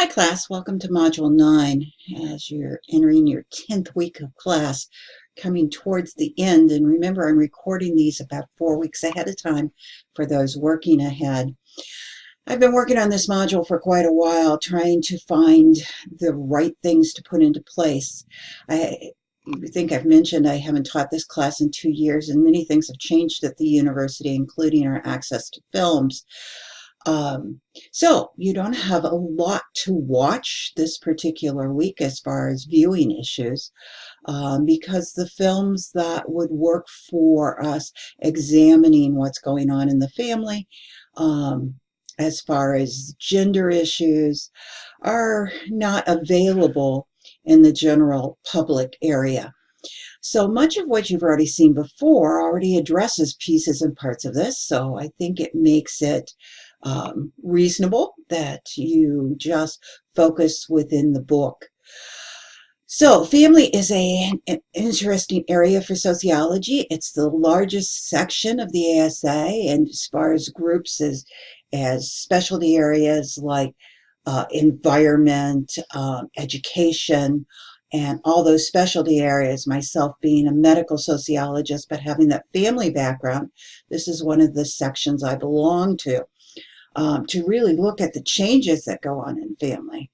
Hi class, welcome to Module 9 as you're entering your 10th week of class, coming towards the end. And remember, I'm recording these about 4 weeks ahead of time for those working ahead. I've been working on this module for quite a while, trying to find the right things to put into place. I think I've mentioned I haven't taught this class in 2 years, and many things have changed at the university, including our access to films. So you don't have a lot to watch this particular week as far as viewing issues, because the films that would work for us examining what's going on in the family, as far as gender issues, are not available in the general public area. So much of what you've already seen before already addresses pieces and parts of this, so I think it makes it reasonable that you just focus within the book. So family is an interesting area for sociology. It's the largest section of the ASA, and as far as groups as specialty areas like environment, education, and all those specialty areas, myself being a medical sociologist but having that family background, this is one of the sections I belong to really look at the changes that go on in family.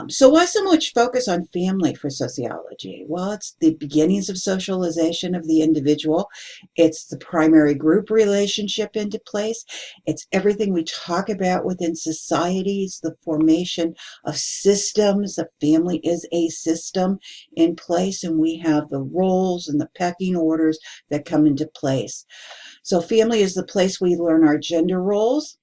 So why so much focus on family for sociology? Well, it's the beginnings of socialization of the individual. It's the primary group relationship into place. It's everything we talk about within societies, the formation of systems. The family is a system in place, and we have the roles and the pecking orders that come into place. So family is the place we learn our gender roles,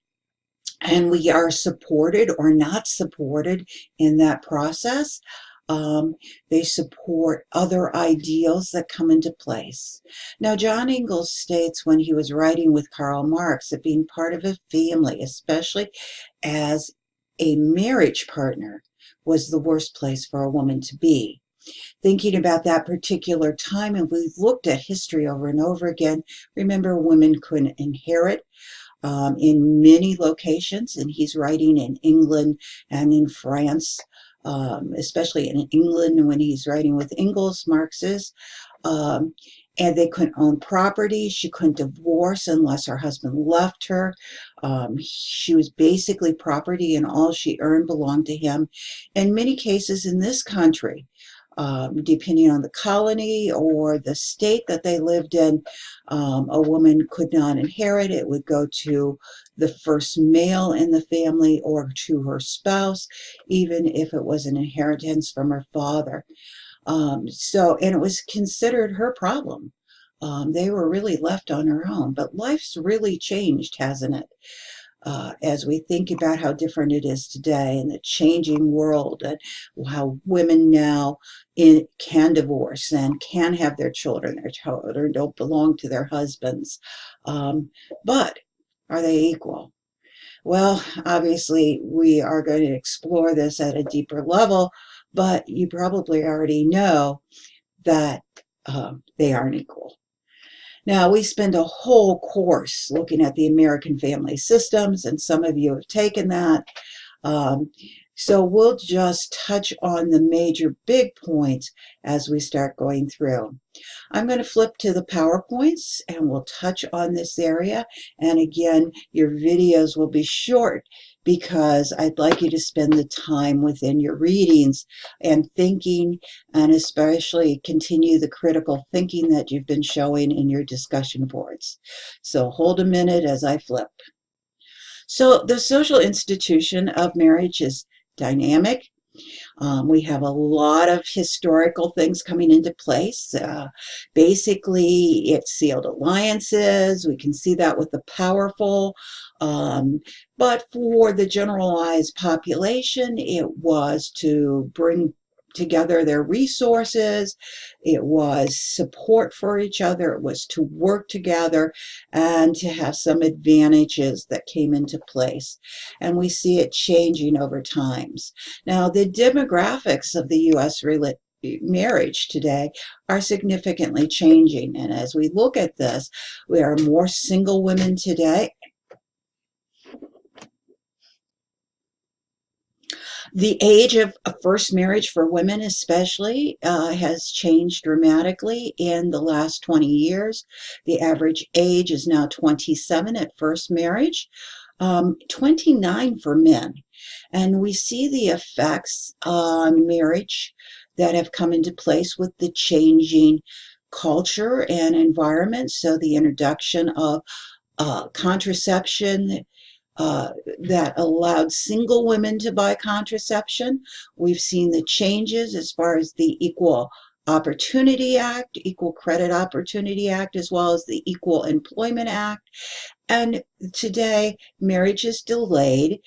and we are supported or not supported in that process. They support other ideals that come into place. Now, John Ingalls states when he was writing with Karl Marx that being part of a family, especially as a marriage partner, was the worst place for a woman to be. Thinking about that particular time, and we've looked at history over and over again, remember women couldn't inherit in many locations, and he's writing in England and in France, especially in England when he's writing with Ingalls, Marxist, and they couldn't own property. She couldn't divorce unless her husband left her. She was basically property, and all she earned belonged to him. In many cases in this country, depending on the colony or the state that they lived in, a woman could not inherit. It would go to the first male in the family or to her spouse, even if it was an inheritance from her father. And it was considered her problem. They were really left on her own. But life's really changed, hasn't it? As we think about how different it is today in the changing world, and how women now can divorce and can have their children. Their children don't belong to their husbands. But are they equal? Well, obviously, we are going to explore this at a deeper level, but you probably already know that they aren't equal. Now, we spend a whole course looking at the American family systems, and some of you have taken that. So we'll just touch on the major big points as we start going through. I'm going to flip to the PowerPoints, and we'll touch on this area. And again, your videos will be short because I'd like you to spend the time within your readings and thinking, and especially continue the critical thinking that you've been showing in your discussion boards. So hold a minute as I flip. So the social institution of marriage is dynamic. We have a lot of historical things coming into place. Basically, it's sealed alliances. We can see that with the powerful. But for the generalized population, it was to bring together their resources. It was support for each other. It was to work together and to have some advantages that came into place. And we see it changing over times. Now, the demographics of the U.S. marriage today are significantly changing. And as we look at this, we are more single women today. The age of a first marriage for women especially has changed dramatically in the last 20 years. The average age is now 27 at first marriage, 29 for men. And we see the effects on marriage that have come into place with the changing culture and environment. So the introduction of contraception that allowed single women to buy contraception. We've seen the changes as far as the Equal Opportunity Act, Equal Credit Opportunity Act, as well as the Equal Employment Act. And today, marriage is delayed,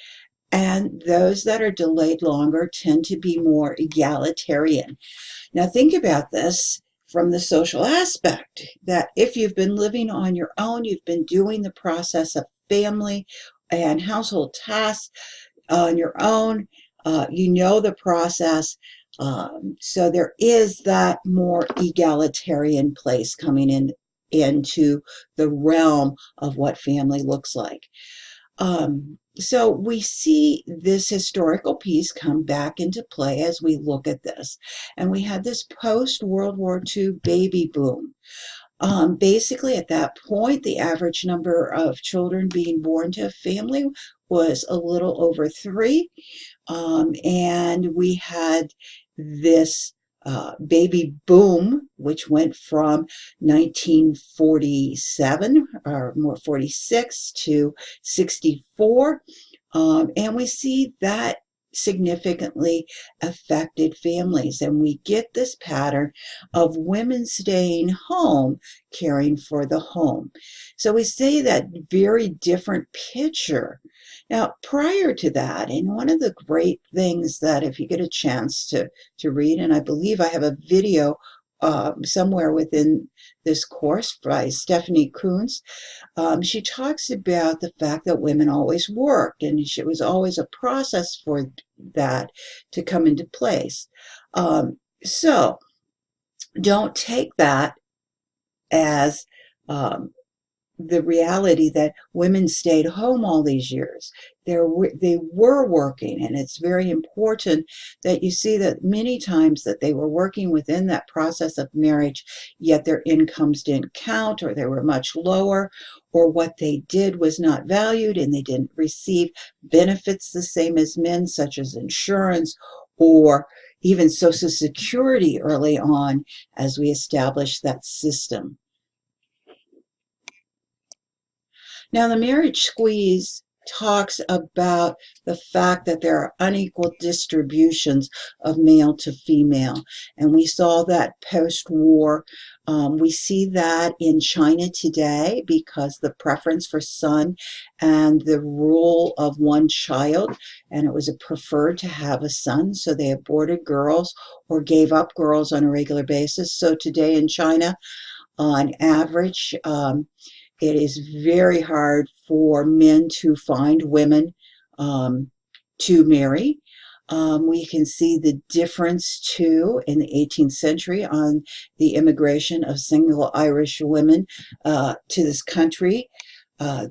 and those that are delayed longer tend to be more egalitarian. Now, think about this from the social aspect, that if you've been living on your own, you've been doing the process of family and household tasks on your own, you know the process. So there is that more egalitarian place coming into the realm of what family looks like. So we see this historical piece come back into play as we look at this. And we had this post-World War II baby boom. Basically, at that point, the average number of children being born to a family was a little over 3. And we had this baby boom, which went from 1947 or more 46 to 64. And we see that significantly affected families. And we get this pattern of women staying home, caring for the home. So we see that very different picture. Now, prior to that, and one of the great things that if you get a chance to read, and I believe I have a video somewhere within this course by Stephanie Coontz. She talks about the fact that women always worked, and it was always a process for that to come into place. So don't take that as the reality that women stayed home all these years. They were working, and it's very important that you see that many times that they were working within that process of marriage, yet their incomes didn't count, or they were much lower, or what they did was not valued, and they didn't receive benefits the same as men, such as insurance or even Social Security early on as we established that system. Now, the marriage squeeze talks about the fact that there are unequal distributions of male to female. And we saw that post-war. We see that in China today because the preference for son and the rule of one child, and it was preferred to have a son, so they aborted girls or gave up girls on a regular basis. So today in China, on average, it is very hard for men to find women to marry. We can see the difference too in the 18th century on the immigration of single Irish women to this country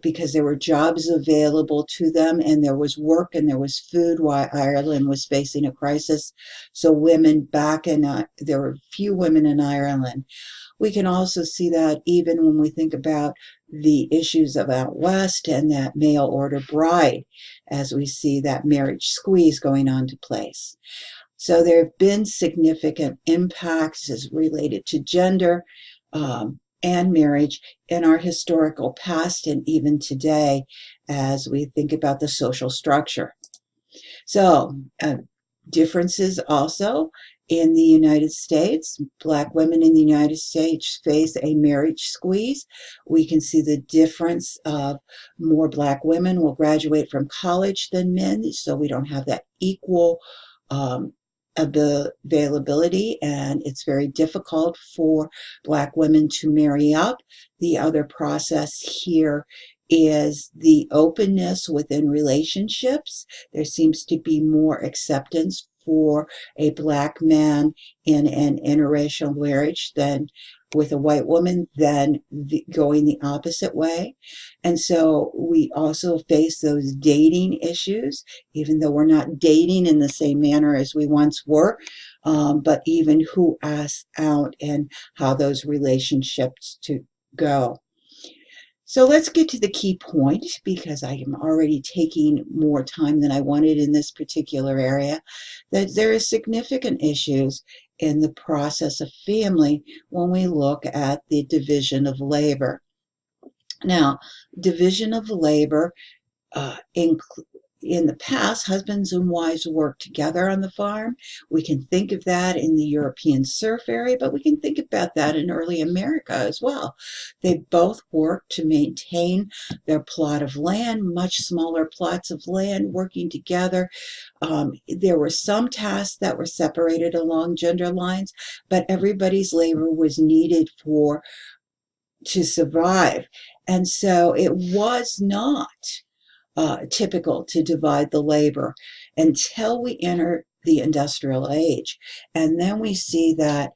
because there were jobs available to them, and there was work and there was food while Ireland was facing a crisis. So women back in, there were few women in Ireland. We can also see that even when we think about the issues of out west and that mail order bride, as we see that marriage squeeze going on to place. So there have been significant impacts as related to gender and marriage in our historical past and even today as we think about the social structure. So differences also in the United States. Black women in the United States face a marriage squeeze. We can see the difference of more Black women will graduate from college than men, so we don't have that equal availability, and it's very difficult for Black women to marry up. The other process here is the openness within relationships. There seems to be more acceptance for a black man in an interracial marriage than with a white woman than going the opposite way. And so we also face those dating issues, even though we're not dating in the same manner as we once were, but even who asks out and how those relationships to go. So let's get to the key point, because I am already taking more time than I wanted in this particular area, that there is significant issues in the process of family when we look at the division of labor. Now, division of labor in the past, husbands and wives worked together on the farm. We can think of that in the European serf area, but we can think about that in early America as well. They both worked to maintain their plot of land, much smaller plots of land, working together. There were some tasks that were separated along gender lines, but everybody's labor was needed to survive. And so it was not typical to divide the labor until we enter the industrial age. And then we see that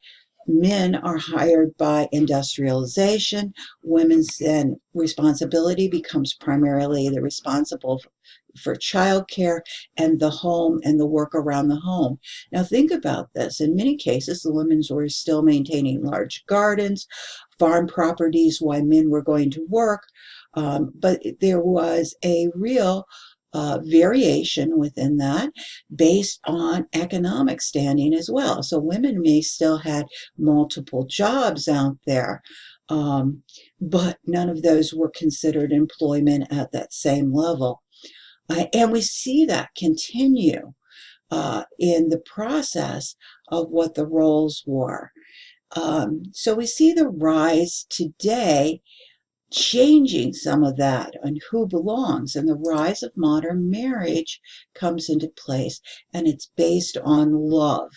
men are hired by industrialization. Women's then responsibility becomes primarily the responsible for childcare and the home and the work around the home. Now think about this. In many cases, the women were still maintaining large gardens, farm properties while men were going to work. But there was a real variation within that based on economic standing as well. So women may still had multiple jobs out there, but none of those were considered employment at that same level. And we see that continue in the process of what the roles were. So we see the rise today changing some of that on who belongs, and the rise of modern marriage comes into place, and it's based on love,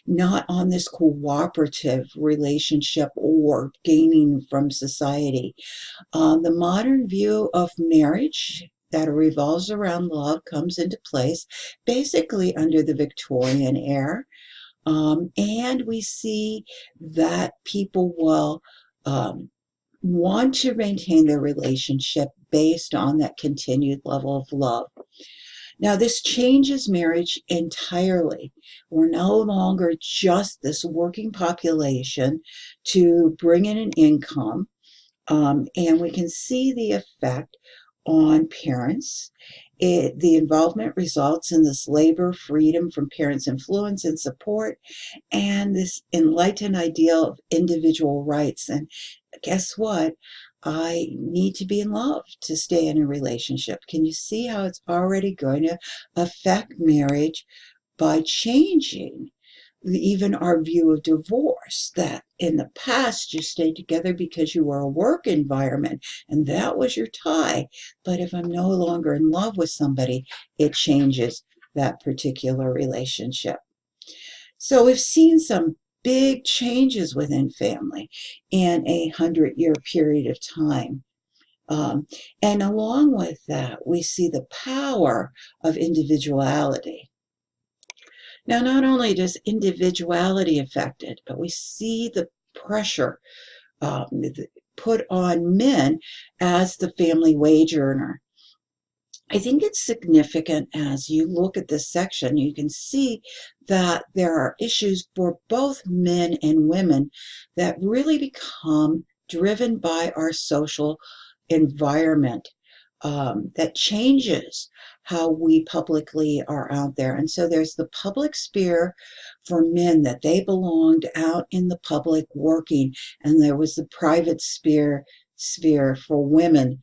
not on this cooperative relationship or gaining from society. The modern view of marriage that revolves around love comes into place basically under the Victorian era, and we see that people will want to maintain their relationship based on that continued level of love. Now, this changes marriage entirely. We're no longer just this working population to bring in an income, and we can see the effect on parents. The involvement results in this labor, freedom from parents' influence and support, and this enlightened ideal of individual rights. And guess what? I need to be in love to stay in a relationship. Can you see how it's already going to affect marriage by changing even our view of divorce? That in the past you stayed together because you were a work environment and that was your tie. But if I'm no longer in love with somebody, it changes that particular relationship. So we've seen some big changes within family in a 100-year period of time. And along with that, we see the power of individuality. Now, not only does individuality affect it, but we see the pressure put on men as the family wage earner. I think it's significant as you look at this section, you can see that there are issues for both men and women that really become driven by our social environment that changes how we publicly are out there. And so there's the public sphere for men, that they belonged out in the public working, and there was the private sphere for women.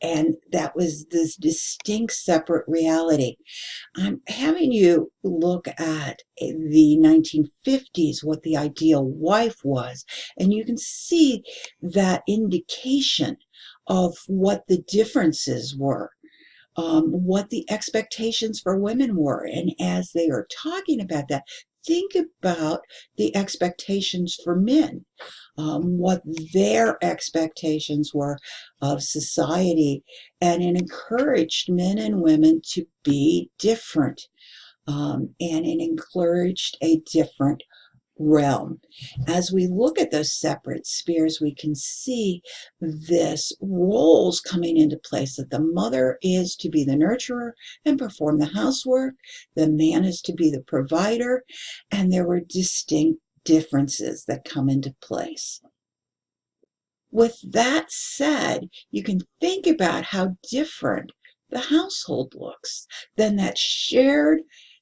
And that was this distinct separate reality. I'm having you look at the 1950s, what the ideal wife was, and you can see that indication of what the differences were, what the expectations for women were. And as they are talking about that, think about the expectations for men, what their expectations were of society, and it encouraged men and women to be different. and it encouraged a different realm. As we look at those separate spheres, we can see this roles coming into place, that the mother is to be the nurturer and perform the housework, the man is to be the provider, and there were distinct differences that come into place. With that said, you can think about how different the household looks than that shared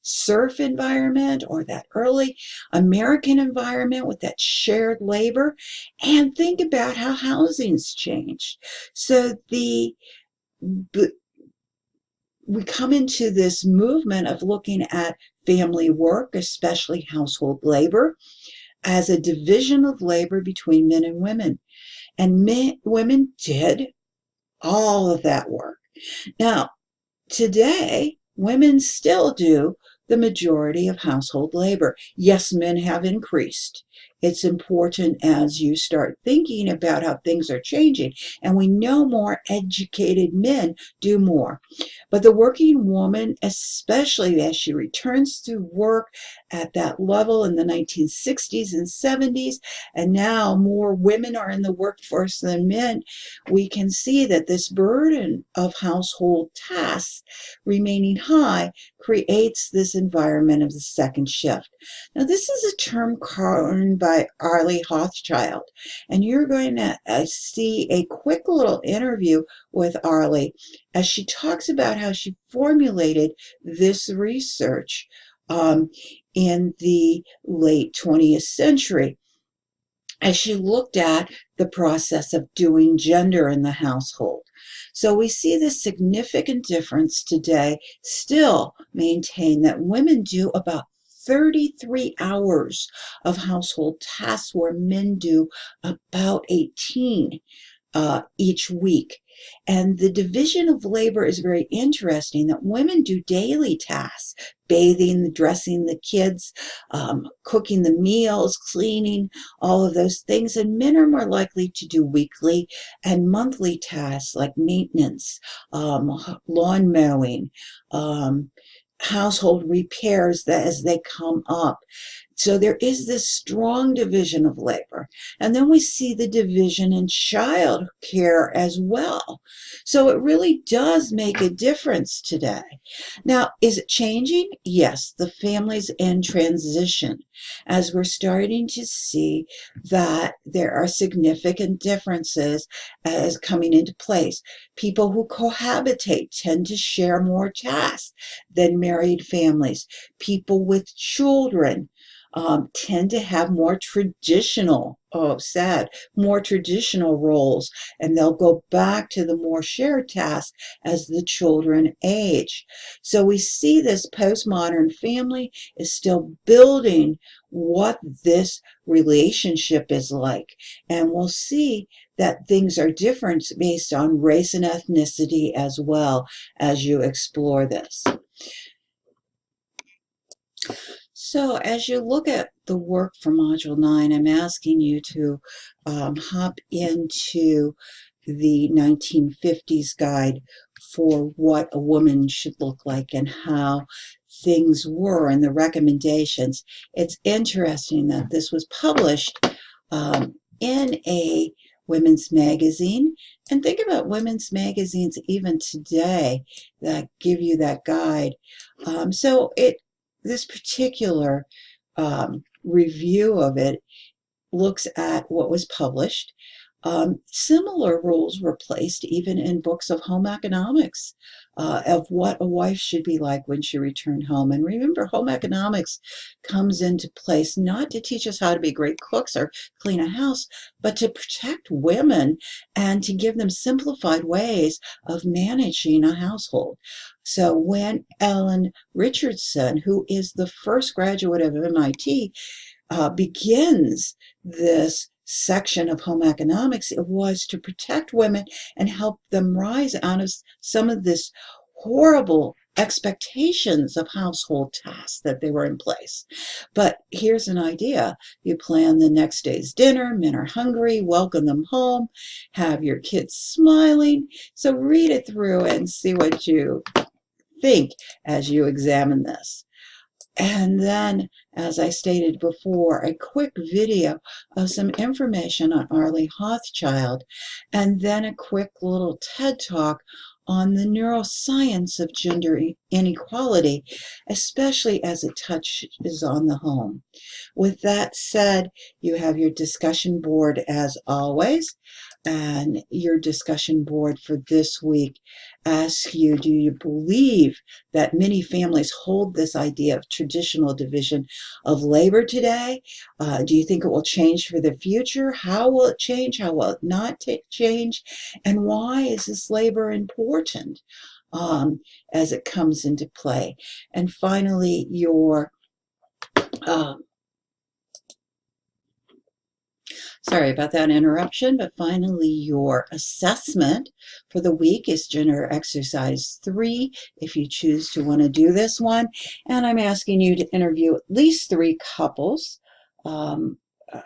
serf environment or that early American environment with that shared labor, and think about how housing's changed. So we come into this movement of looking at family work, especially household labor, as a division of labor between men and women. And women did all of that work. Now, today, women still do the majority of household labor. Yes, men have increased. It's important as you start thinking about how things are changing, and we know more educated men do more. But the working woman, especially as she returns to work at that level in the 1960s and 70s, and now more women are in the workforce than men, we can see that this burden of household tasks remaining high creates this environment of the second shift. Now, this is a term coined by Arlie Hochschild, and you're going to see a quick little interview with Arlie as she talks about how she formulated this research in the late 20th century, as she looked at the process of doing gender in the household. So we see this significant difference today, still maintain that women do about 33 hours of household tasks, where men do about 18 each week. And the division of labor is very interesting, that women do daily tasks, bathing, dressing the kids, cooking the meals, cleaning, all of those things. And men are more likely to do weekly and monthly tasks like maintenance, lawn mowing, household repairs as they come up. So there is this strong division of labor. And then we see the division in child care as well. So it really does make a difference today. Now, is it changing? Yes, the family's in transition, as we're starting to see that there are significant differences as coming into place. People who cohabitate tend to share more tasks than married families. People with children tend to have more traditional, more traditional roles, and they'll go back to the more shared tasks as the children age. So we see this postmodern family is still building what this relationship is like, and we'll see that things are different based on race and ethnicity as well as you explore this. So as you look at the work for Module 9, I'm asking you to hop into the 1950s guide for what a woman should look like and how things were and the recommendations. It's interesting that this was published in a women's magazine. And think about women's magazines even today that give you that guide. This particular review of it looks at what was published. Similar rules were placed even in books of home economics of what a wife should be like when she returned home. And remember, home economics comes into place not to teach us how to be great cooks or clean a house, but to protect women and to give them simplified ways of managing a household. So when Ellen Richardson, who is the first graduate of MIT, begins this section of home economics, it was to protect women and help them rise out of some of this horrible expectations of household tasks that they were in place. But here's an idea. You plan the next day's dinner, men are hungry, welcome them home, have your kids smiling. So read it through and see what you think as you examine this. And then, as I stated before, a quick video of some information on Arlie Hochschild, and then a quick little TED Talk on the neuroscience of gender inequality, especially as it touches on the home. With that said, you have your discussion board as always, and your discussion board for this week asks you, do you believe that many families hold this idea of traditional division of labor today? Do you think it will change for the future? How will it change? How will it not change? And why is this labor important as it comes into play? And finally, your sorry about that interruption, but finally your assessment for the week is gender exercise 3, if you choose to want to do this one. And I'm asking you to interview at least 3 couples um, uh,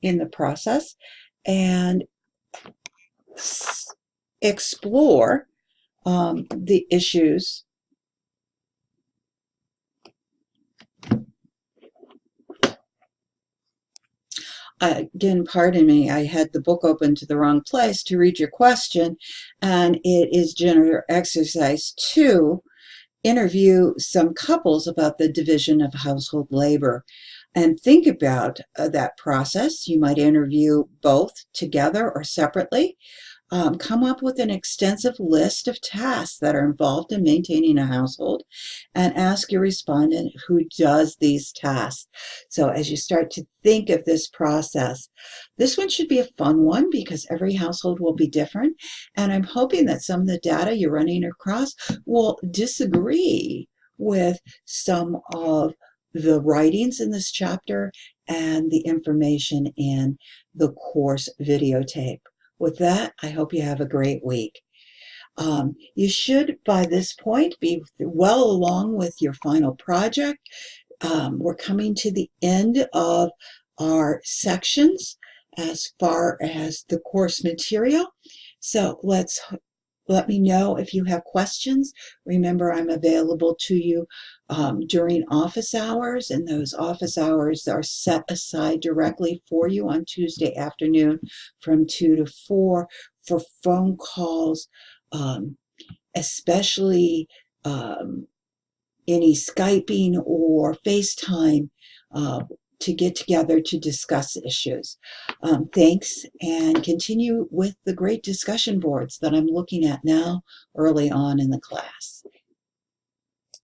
in the process and explore the issues. Again, pardon me, I had the book open to the wrong place to read your question, and it is gender exercise 2. Interview some couples about the division of household labor and think about that process. You might interview both together or separately. Come up with an extensive list of tasks that are involved in maintaining a household and ask your respondent who does these tasks. So as you start to think of this process, this one should be a fun one because every household will be different. And I'm hoping that some of the data you're running across will disagree with some of the writings in this chapter and the information in the course videotape. With that, I hope you have a great week. You should, by this point, be well along with your final project. We're coming to the end of our sections as far as the course material. So let me know if you have questions. Remember, I'm available to you during office hours, and those office hours are set aside directly for you on Tuesday afternoon from 2 to 4 for phone calls, especially any Skyping or FaceTime to get together to discuss issues. Thanks, and continue with the great discussion boards that I'm looking at now early on in the class.